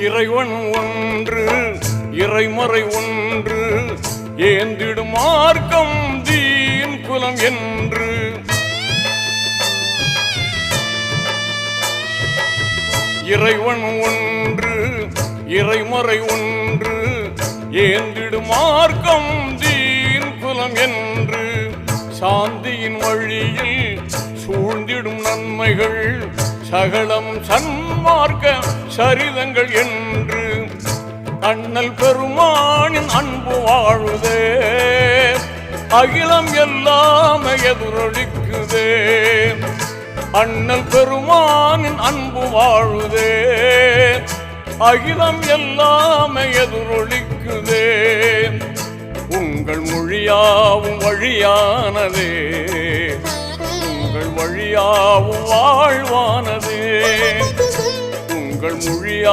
இறைவன் ஒன்று இறைமறை ஒன்று ஏந்திடும் மார்க்கம் தீன் குலம் என்று இறைவன் ஒன்று இறைமறை ஒன்று ஏந்திடும் மார்க்கம் தீன் குலம் என்று சாந்தியின் வழியில் சூழ்ந்திடும் நன்மைகள் சகலம் சன்மார்க்க சரிதங்கள் என்று அண்ணல் பெருமானின் அன்பு வாழுதே அகிலம் எல்லாம் எதிரொலிக்குதே அண்ணல் பெருமானின் அன்பு வாழுதே அகிலம் எல்லாம் எதிரொலிக்குதே உங்கள் மொழியாவும் வழியானதே உங்கள் வழியாவும் வாழ்வானதே உங்கள் மொழியா